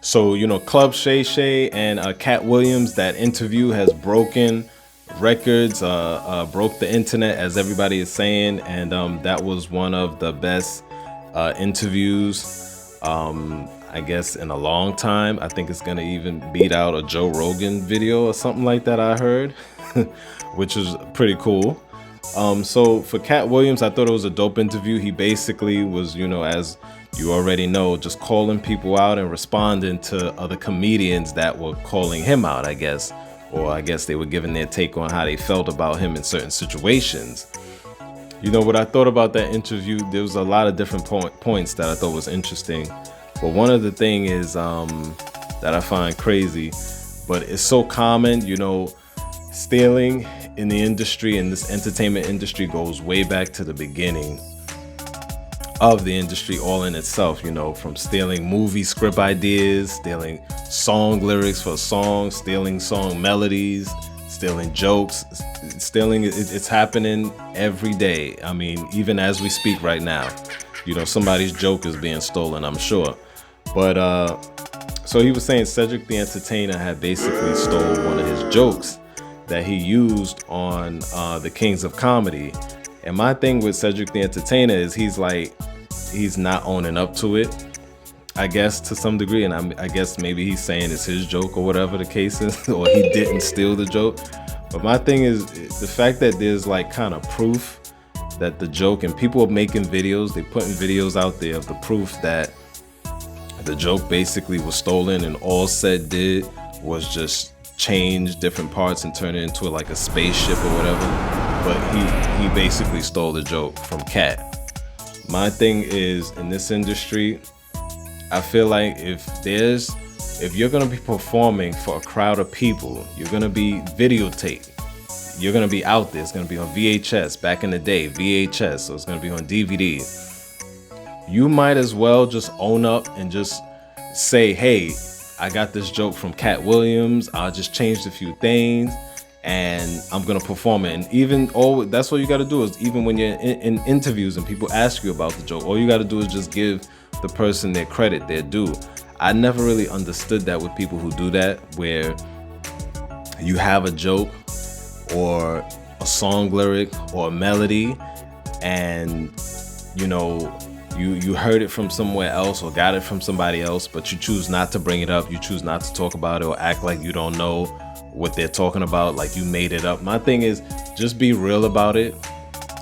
So, Club Shay Shay and Katt Williams, that interview has broken records, broke the internet, as everybody is saying. And that was one of the best interviews, I guess, in a long time. I think it's going to even beat out a Joe Rogan video or something like that, I heard, which is pretty cool. So for Katt Williams, I thought it was a dope interview. He basically was, as you already know, just calling people out and responding to other comedians that were calling him out, I guess. Or I guess they were giving their take on how they felt about him in certain situations. What I thought about that interview, there was a lot of different points that I thought was interesting. But one of the things is that I find crazy, but it's so common, stealing in the industry, and this entertainment industry goes way back to the beginning of the industry all in itself, from stealing movie script ideas, stealing song lyrics for songs, stealing song melodies, stealing jokes, stealing, it's happening every day. I mean, even as we speak right now, somebody's joke is being stolen, I'm sure. But so he was saying Cedric The Entertainer had basically stole one of his jokes that he used on the Kings of Comedy. And my thing with Cedric The Entertainer is he's not owning up to it, I guess, to some degree. And I guess maybe he's saying it's his joke or whatever the case is, or he didn't steal the joke. But my thing is the fact that there's kind of proof that the joke, and people are making videos, they're putting videos out there of the proof that the joke basically was stolen, and all Ced did was just change different parts and turn it into like a spaceship or whatever. But he basically stole the joke from Katt. My thing is, in this industry, I feel like if you're gonna be performing for a crowd of people, you're gonna be videotaped, you're gonna be out there, it's gonna be on VHS, back in the day, VHS, so it's gonna be on DVD. You might as well just own up and just say, hey, I got this joke from Katt Williams, I just changed a few things and I'm gonna perform it. And that's what you gotta do, is even when you're in interviews and people ask you about the joke, all you gotta do is just give the person their credit, their due. I never really understood that with people who do that, where you have a joke or a song lyric or a melody and you heard it from somewhere else or got it from somebody else, but you choose not to bring it up, you choose not to talk about it or act like you don't know what they're talking about, like you made it up. My thing is, just be real about it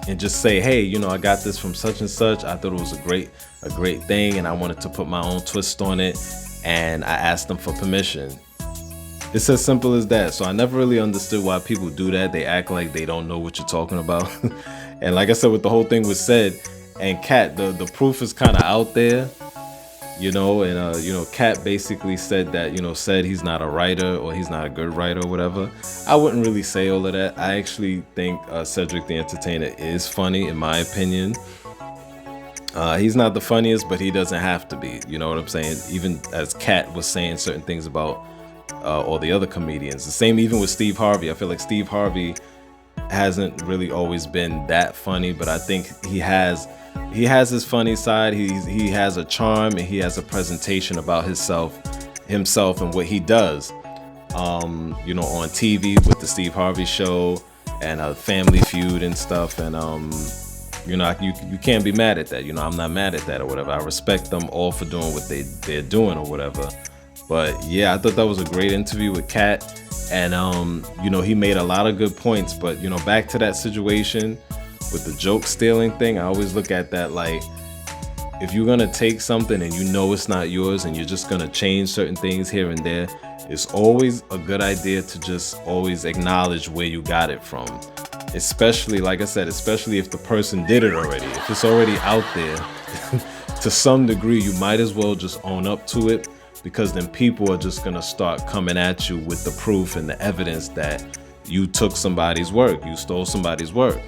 and just say, hey, I got this from such and such, I thought it was a great thing and I wanted to put my own twist on it and I asked them for permission. It's as simple as that. So I never really understood why people do that. They act like they don't know what you're talking about. And like I said, with the whole thing with Ced and Katt, the proof is kind of out there, and Katt basically said that, Ced he's not a writer or he's not a good writer or whatever. I wouldn't really say all of that. I actually think Cedric The Entertainer is funny, in my opinion. He's not the funniest, but he doesn't have to be, you know what I'm saying? Even as Katt was saying certain things about all the other comedians. The same even with Steve Harvey. I feel like Steve Harvey hasn't really always been that funny, but I think he has his funny side. He has a charm and he has a presentation about himself and what he does. On TV with the Steve Harvey Show and Family Feud and stuff, and you can't be mad at that. I'm not mad at that or whatever. I respect them all for doing what they're doing or whatever. But yeah, I thought that was a great interview with Katt, and he made a lot of good points. But back to that situation with the joke stealing thing, I always look at that like, if you're gonna take something and it's not yours and you're just gonna change certain things here and there, it's always a good idea to just always acknowledge where you got it from. Especially, like I said, especially if the person did it already. If it's already out there, to some degree, you might as well just own up to it, because then people are just gonna start coming at you with the proof and the evidence that you took somebody's work, you stole somebody's work,